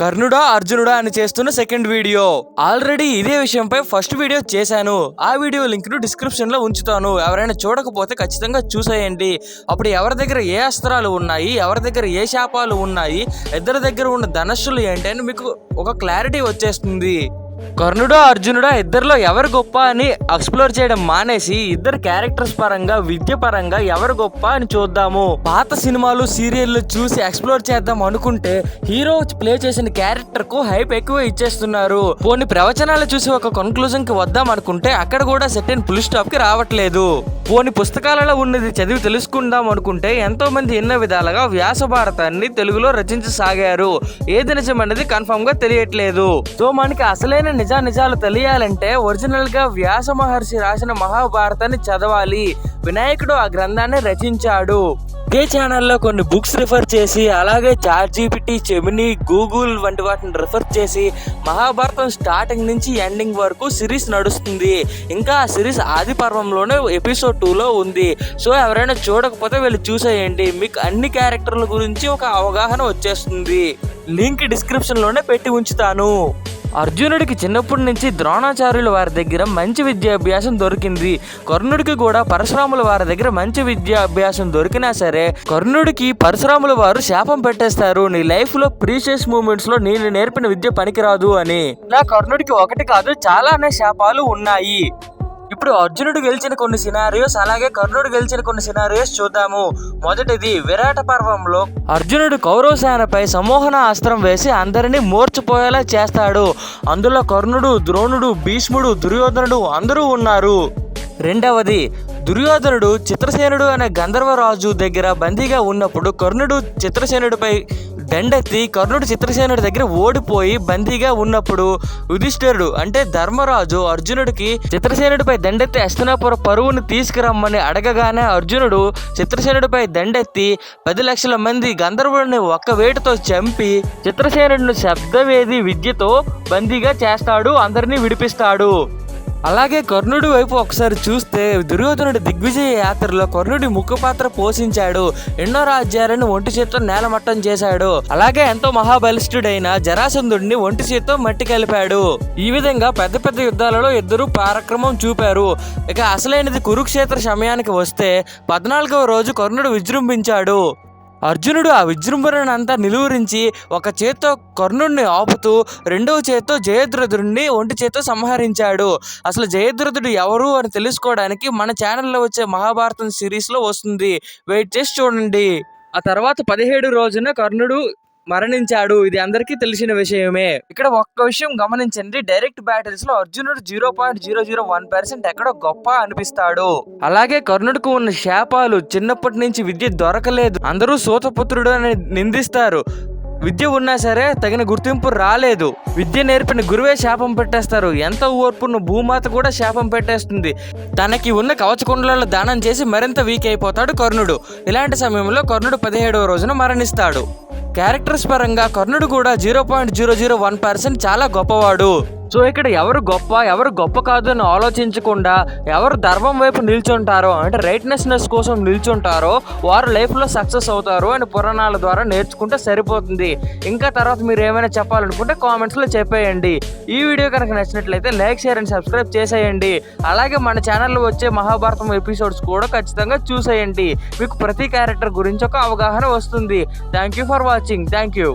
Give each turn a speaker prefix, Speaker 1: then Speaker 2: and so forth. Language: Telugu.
Speaker 1: కర్ణుడా అర్జునుడా అని చేస్తున్న సెకండ్ వీడియో. ఆల్రెడీ ఇదే విషయంపై ఫస్ట్ వీడియో చేశాను. ఆ వీడియో లింక్ ను డిస్క్రిప్షన్ లో ఉంచుతాను. ఎవరైనా చూడకపోతే ఖచ్చితంగా చూసేయండి. అప్పుడు ఎవరి దగ్గర ఏ అస్త్రాలు ఉన్నాయి, ఎవరి దగ్గర ఏ శాపాలు ఉన్నాయి, ఇద్దరి దగ్గర ఉన్న ధనస్సులు ఏంటి అని మీకు ఒక క్లారిటీ వచ్చేస్తుంది. కర్ణుడా అర్జునుడా ఇద్దరిలో ఎవరు గొప్ప అని ఎక్స్ప్లోర్ చేయడం మానేసి ఇద్దరు క్యారెక్టర్స్ పరంగా, విద్య పరంగా ఎవరు గొప్ప అని చూద్దాము. పాత సినిమాలు, సీరియల్లు చూసి ఎక్స్ప్లోర్ చేద్దాం అనుకుంటే హీరో ప్లే చేసిన క్యారెక్టర్ కు హైప్ ఎక్కువ ఇచ్చేస్తున్నారు. పోనీ ప్రవచనాలు చూసి ఒక కన్క్లూజన్ కి వద్దాం అనుకుంటే అక్కడ కూడా సెటైన్ ఫుల్ స్టాప్ కి రావట్లేదు. పోనీ పుస్తకాలలో ఉన్నది చదివి తెలుసుకుందాం అనుకుంటే ఎంతో మంది ఎన్నో విధాలుగా వ్యాస భారతాన్ని తెలుగులో రచించసాగారు. ఏది నిజం అనేది కన్ఫర్మ్ గా తెలియట్లేదు. సో మనకి అసలైన నిజాలు తెలియాలంటే ఒరిజినల్ గా వ్యాస మహర్షి రాసిన మహాభారతాన్ని చదవాలి. వినాయకుడు ఆ గ్రంథాన్ని రచించాడు. ఇదే ఛానల్లో కొన్ని బుక్స్ రిఫర్ చేసి, అలాగే చాట్‌జీపీటీ, జెమినీ, గూగుల్ వంటి వాటిని రిఫర్ చేసి మహాభారతం స్టార్టింగ్ నుంచి ఎండింగ్ వరకు సిరీస్ నడుస్తుంది. ఇంకా ఆ సిరీస్ ఆది పర్వంలోనే ఎపిసోడ్ 2లో ఉంది. సో ఎవరైనా చూడకపోతే వెళ్ళి చూసేయండి. మీకు అన్ని క్యారెక్టర్ల గురించి ఒక అవగాహన వచ్చేస్తుంది. లింక్ డిస్క్రిప్షన్ లోనే పెట్టి ఉంచుతాను. అర్జునుడికి చిన్నప్పటి నుంచి ద్రోణాచార్యుల వారి దగ్గర మంచి విద్యాభ్యాసం దొరికింది. కర్ణుడికి కూడా పరశురాముల వారి దగ్గర మంచి విద్యాభ్యాసం దొరికినా సరే కర్ణుడికి పరశురాముల వారు శాపం పెట్టేస్తారు. నీ లైఫ్ లో ప్రీషియస్ మూమెంట్స్ లో నేను నేర్పిన విద్య పనికిరాదు అని. ఇలా కర్ణుడికి ఒకటి కాదు చాలానే శాపాలు ఉన్నాయి. ఇప్పుడు అర్జునుడు గెలిచిన కొన్ని సినారియోస్, అలాగే కర్ణుడు గెలిచిన కొన్ని సినారియోస్ చూద్దాము. మొదటిది విరాట పర్వంలో అర్జునుడు కౌరవ సేనపై సమ్మోహన అస్త్రం వేసి అందరినీ మూర్చిపోయేలా చేస్తాడు. అందులో కర్ణుడు, ద్రోణుడు, భీష్ముడు, దుర్యోధనుడు అందరూ ఉన్నారు. రెండవది దుర్యోధనుడు చిత్రసేనుడు అనే గంధర్వరాజు దగ్గర బందీగా ఉన్నప్పుడు కర్ణుడు చిత్రసేనుడిపై దండెత్తి కర్ణుడు చిత్రసేనుడి దగ్గర ఓడిపోయి బందీగా ఉన్నప్పుడు యుధిష్ఠిరుడు అంటే ధర్మరాజు అర్జునుడికి చిత్రసేనుడిపై దండెత్తి హస్తినాపుర పరువుని తీసుకురమ్మని అడగగానే అర్జునుడు చిత్రసేనుడిపై దండెత్తి 10 లక్షల మంది గంధర్వుడిని ఒక్క వేటుతో చంపి చిత్రసేనుడిని శబ్దవేది విద్యతో బందీగా చేస్తాడు, అందరినీ విడిపిస్తాడు. అలాగే కర్ణుడి వైపు ఒకసారి చూస్తే దుర్యోధనుడి దిగ్విజయ యాత్రలో కర్ణుడి ముఖ్య పాత్ర పోషించాడు. ఎన్నో రాజ్యాలను ఒంటి చేత్తో నేలమట్టం చేశాడు. అలాగే ఎంతో మహాబలిష్ఠుడైన జరాసంధుడిని ఒంటి చేత్తో మట్టి కలిపాడు. ఈ విధంగా పెద్ద పెద్ద యుద్ధాలలో ఇద్దరు పరాక్రమం చూపారు. ఇక అసలైనది కురుక్షేత్ర సమయానికి వస్తే 14వ రోజు కర్ణుడు విజృంభించాడు. అర్జునుడు ఆ విజృంభణ అంతా నిలువరించి ఒక చేత్తో కర్ణుడిని ఆపుతూ రెండవ చేత్తో జయద్రథుడిని ఒంటి చేత్తో సంహరించాడు. అసలు జయద్రథుడు ఎవరు అని తెలుసుకోవడానికి మన ఛానల్లో వచ్చే మహాభారతం సిరీస్లో వస్తుంది. వెయిట్ చేసి చూడండి. ఆ తర్వాత 17 రోజున కర్ణుడు మరణించాడు. ఇది అందరికీ తెలిసిన విషయమే. ఇక్కడ ఒక్క విషయం గమనించండి, డైరెక్ట్ బ్యాటిల్స్ లో అర్జునుడు 0.001% ఎక్కడో గొప్ప అనిపిస్తాడు. అలాగే కర్ణుడికి ఉన్న శాపాలు, చిన్నప్పటి నుంచి విద్య దొరకలేదు, అందరూ సూతపుత్రుడు అని నిందిస్తారు, విద్య ఉన్నా సరే తగిన గుర్తింపు రాలేదు, విద్య నేర్పిన గురువే శాపం పెట్టేస్తారు, ఎంత ఓర్పున్న భూమాత కూడా శాపం పెట్టేస్తుంది, తనకి ఉన్న కవచకుండలలో దానం చేసి మరింత వీక్ అయిపోతాడు కర్ణుడు. ఇలాంటి సమయంలో కర్ణుడు 17వ రోజున మరణిస్తాడు. క్యారెక్టర్స్ పరంగా కర్ణుడు కూడా 0.001% చాలా గొప్పవాడు. సో ఇక్కడ ఎవరు గొప్ప కాదు అని ఆలోచించకుండా ఎవరు ధర్మం వైపు నిల్చుంటారో, అంటే రైట్నెస్నెస్ కోసం నిల్చుంటారో వారు లైఫ్లో సక్సెస్ అవుతారు అని పురాణాల ద్వారా నేర్చుకుంటే సరిపోతుంది. ఇంకా తర్వాత మీరు ఏమైనా చెప్పాలనుకుంటే కామెంట్స్లో చెప్పేయండి. ఈ వీడియో కనుక నచ్చినట్లయితే లైక్, షేర్ అండ్ సబ్స్క్రైబ్ చేసేయండి. అలాగే మన ఛానల్లో వచ్చే మహాభారతం ఎపిసోడ్స్ కూడా ఖచ్చితంగా చూసేయండి. మీకు ప్రతి క్యారెక్టర్ గురించి ఒక అవగాహన వస్తుంది. Thank you for watching. Thank you.